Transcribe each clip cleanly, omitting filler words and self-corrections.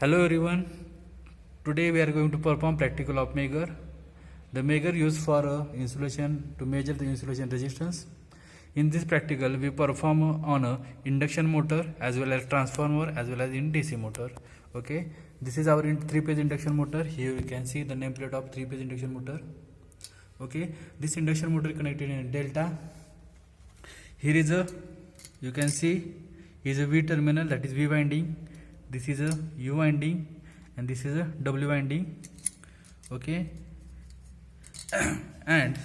Hello everyone. Today we are going to perform practical of Megger. The Megger used for insulation to measure the insulation resistance. In this practical we perform on a induction motor as well as transformer as well as in DC motor. Okay. This is our three-phase induction motor. Here you can see the nameplate of three-phase induction motor. Okay. This induction motor connected in delta. Here is a, you can see, is a V terminal, that is V winding. This is a U winding and this is a W winding. Okay. And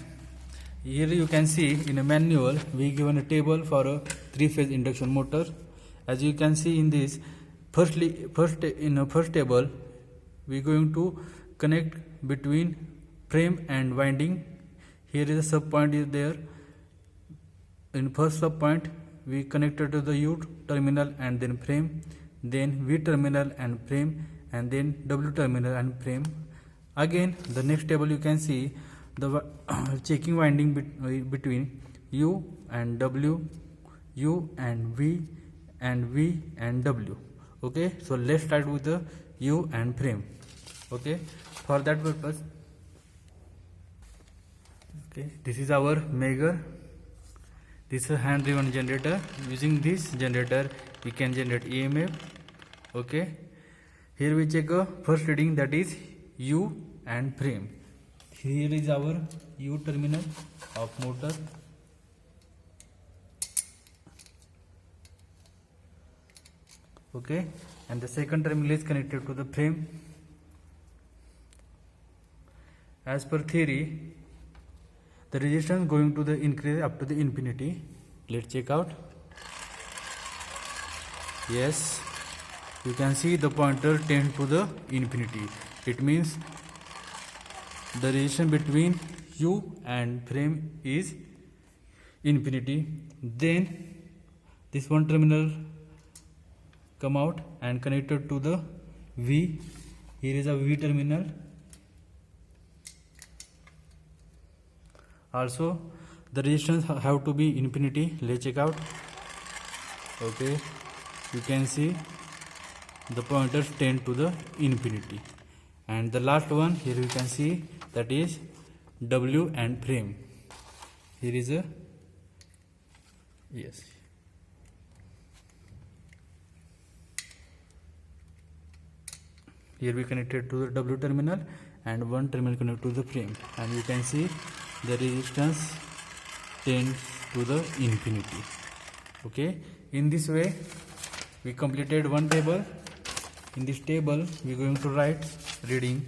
here you can see in a manual we given a table for a three-phase induction motor. As you can see in this first table we are going to connect between frame and winding. Here is a sub point is there. In first sub point we connected to the U terminal and then frame, then V terminal and frame, and then W terminal and frame. Again the next table you can see the checking winding between U and W, U and V and W. Okay, so let's start with the U and frame. Okay, for that purpose, okay, this is our Megger. This is a hand driven generator. Using this generator we can generate EMF. Okay, here we check a first reading, that is U and frame. Here is our U terminal of motor. Okay, and the second terminal is connected to the frame. As per theory, the resistance going to the increase up to the infinity. Let's check out. Yes, you can see the pointer tend to the infinity. It means the resistance between U and frame is infinity. Then this one terminal come out and connected to the V. Here is a V terminal. Also the resistance have to be infinity. Let's check out. Okay, you can see the pointers tend to the infinity. And the last one here you can see, that is W and frame. Here is a, yes, here we connected to the W terminal and one terminal connected to the frame, and you can see the resistance tends to the infinity. Okay, in this way we completed one table. In this table we are going to write reading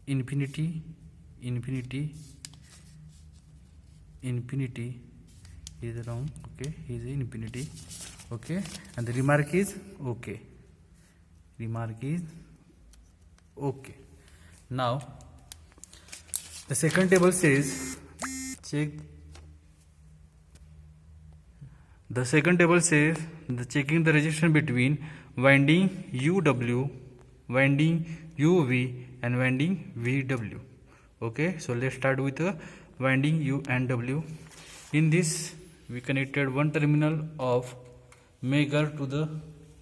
infinity is wrong. Okay, is infinity. Okay, and the remark is okay. Now the second table says check. The second table says the checking the resistance between winding UW, winding UV and winding VW. Okay, so let's start with the winding U and W. In this we connected one terminal of Megger to the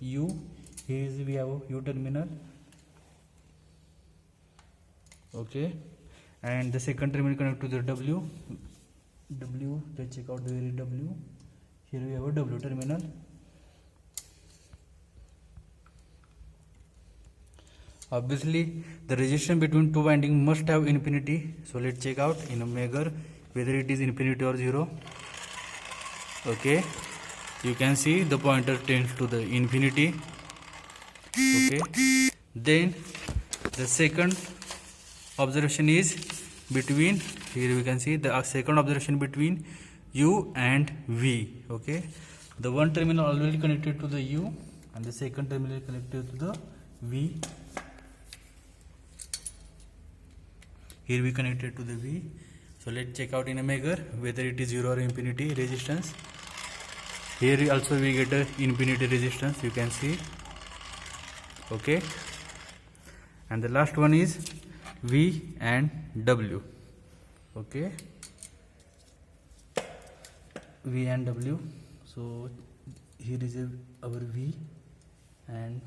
U. Here is we have a U terminal. Okay, and the second terminal connected to the W. Let's check out the W. Here we have a W terminal. Obviously the resistance between two winding must have infinity. So let's check out in a Megger whether it is infinity or 0. Okay, you can see the pointer tends to the infinity. Okay, then the second observation is between, here we can see the second observation between U and V. Okay, the one terminal already connected to the U and the second terminal connected to the V. Here we connected to the V. So let's check out in a Megger whether it is 0 or infinity resistance. Here also we get a infinity resistance, you can see. Okay, and the last one is V and W. Okay, V and W. So here is our V and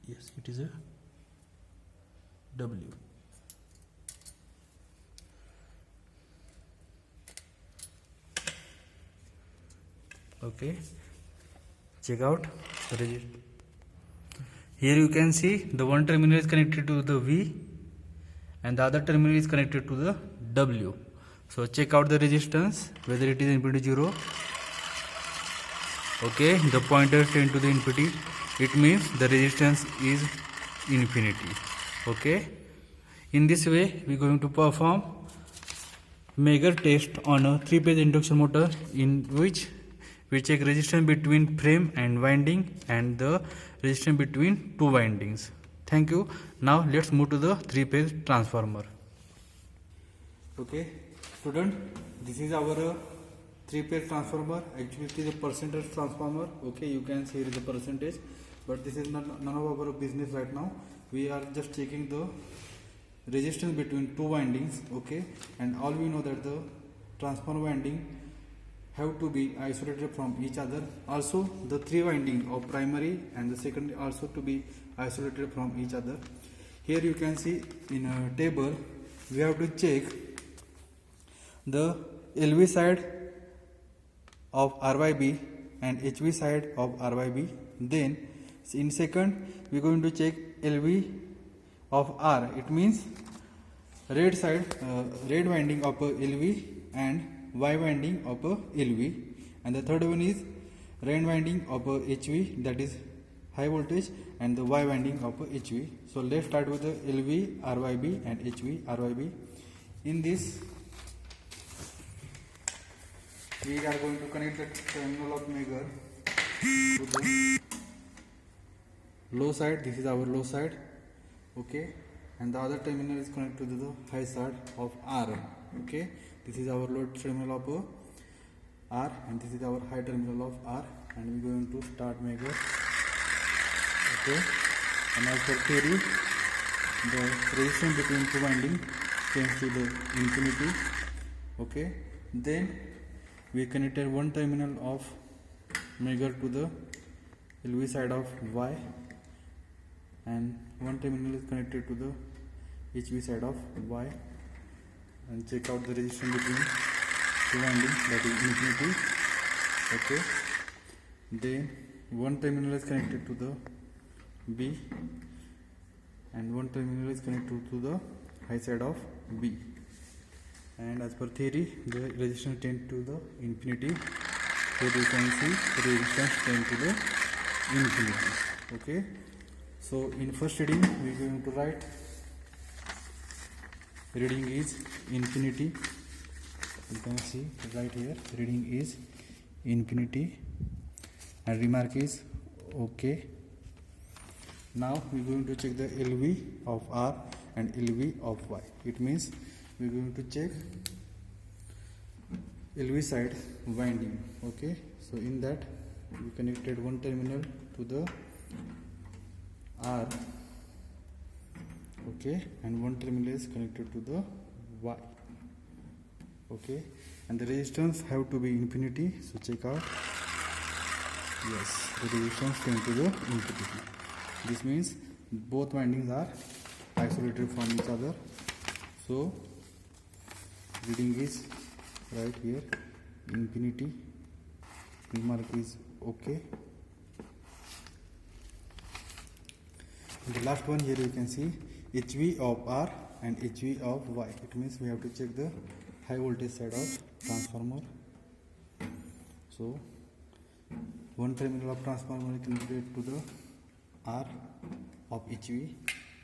yes, it is a W. Okay, check out the resistor. Here you can see the one terminal is connected to the V and the other terminal is connected to the W. So check out the resistance, whether it is infinity 0. Okay, the pointer tend to the infinity. It means the resistance is infinity. Okay, in this way we are going to perform Megger test on a 3-phase induction motor, in which we check resistance between frame and winding and the resistance between two windings. Thank you. Now let's move to the 3-phase transformer. Okay, student, this is our 3-phase transformer. Actually it is a percentage transformer. Okay, you can see here is a percentage, but this is none of our business right now. We are just checking the resistance between two windings. Okay, and all we know that the transformer winding have to be isolated from each other. Also the 3 winding of primary and the secondary also to be isolated from each other. Here you can see in a table we have to check the LV side of RYB and HV side of RYB. Then in second we are going to check LV of R. It means red side, red winding of LV and Y winding of LV, and the third one is red winding of HV, that is high voltage, and the Y winding of HV. So let's start with the LV RYB and HV RYB. In this we are going to connect the terminal of Megger to the low side. This is our low side. Okay, and the other terminal is connected to the high side of R. Okay, this is our low terminal of R and this is our high terminal of R, and we are going to start Megger. Okay, and as per theory the resistance between two windings tends to the infinity. Okay, then we connected one terminal of Megger to the LV side of Y and one terminal is connected to the HV side of Y, and check out the resistance between two windings, that is infinity. Okay, then one terminal is connected to the B and one terminal is connected to the high side of B, and as per theory the resistance tends to the infinity. Here you can see the resistance tends to the infinity. Okay, so in first reading we are going to write reading is infinity. You can see right here reading is infinity and remark is okay. Now we are going to check the LV of R and LV of Y. It means we are going to check LV side winding. Okay, so in that we connected one terminal to the R. Okay, and one terminal is connected to the Y. Okay, and the resistance have to be infinity. So check out. Yes, the resistance tends to the infinity. This means both windings are isolated from each other. So reading is right here infinity. Remark is okay. The last one here you can see HV of R and HV of Y. It means we have to check the high voltage side of transformer. So one terminal of transformer is connected to the R of HV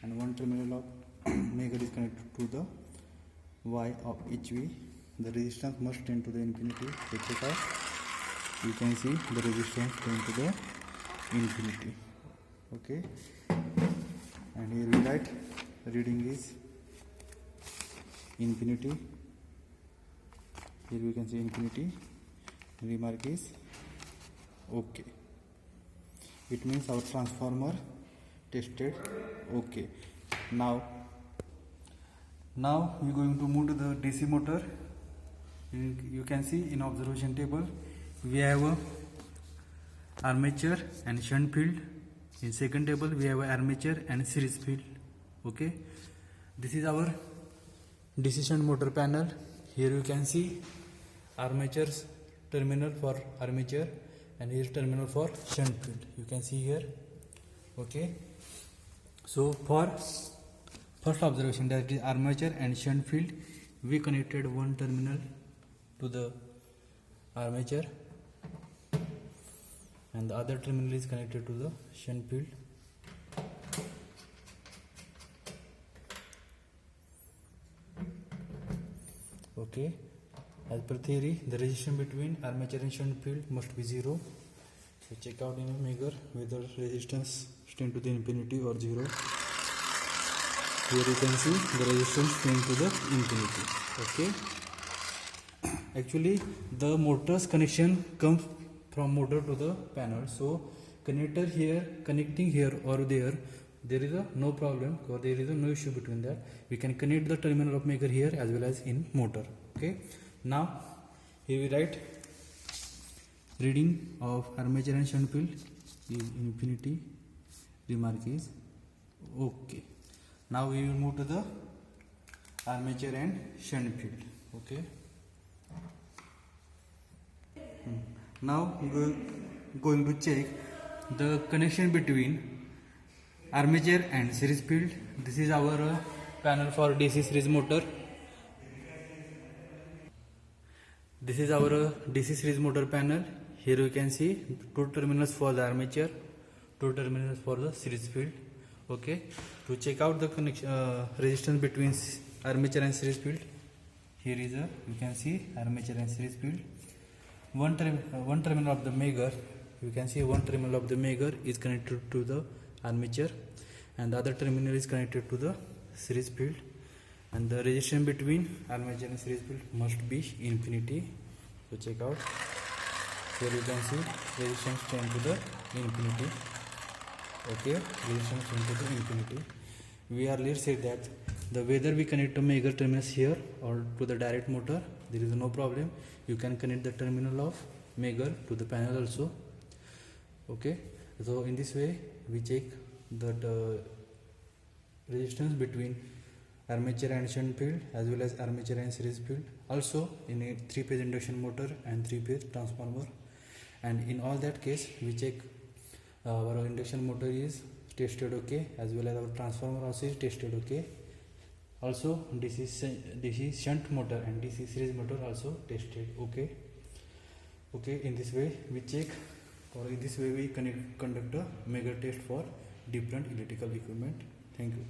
and one terminal of Megger is connected to the Y of HV. The resistance must tend to the infinity. So check out. You can see the resistance tend to the infinity. Okay, and here we write reading is infinity. Here we can see infinity. Remark is okay. It means our transformer tested okay. Now we are going to move to the DC motor. You can see in observation table we have a armature and shunt field. In second table we have a armature and series field. Okay, this is our DC shunt motor panel. Here you can see armature's terminal for armature and here terminal for shunt field. You can see here. Okay, so for first observation, that is armature and shunt field, we connected one terminal to the armature and the other terminal is connected to the shunt field. Okay, as per theory, the resistance between armature and shunt field must be 0. So check out in a measure whether resistance tend to the infinity or 0. Here you can see the resistance tend to the infinity. Okay, actually the motor's connection comes from motor to the panel, so connector here connecting here or there is a no problem, or there is a no issue between that. We can connect the terminal of maker here as well as in motor. Okay, now here we write reading of armature and shunt field is infinity. Remark is okay. Now we will move to the armature and shunt field. Okay, now we are going to check the connection between armature and series field. This is our panel for DC series motor. This is our DC series motor panel. Here you can see two terminals for the armature, two terminals for the series field. Okay, to check out the connection resistance between armature and series field, here is a, you can see armature and series field. One terminal of the maker, you can see one terminal of the maker is connected to the armature and the other terminal is connected to the series field, and the resistance between armature and series field must be infinity. So check out, here you can see resistance tend to the infinity. Okay, resistance tend to the infinity. We earlier said that the whether we connect the maker terminals here or to the direct motor, there is no problem. You can connect the terminal of maker to the panel also. Okay, so in this way we check that resistance between armature and shunt field as well as armature and series field, also in a 3-phase induction motor and 3-phase transformer. And in all that case we check our induction motor is tested okay, as well as our transformer also is tested okay. Also DC shunt motor and DC series motor also tested okay. Okay, in this way we check, or in this way we conduct a maker test for different electrical equipment. Thank you.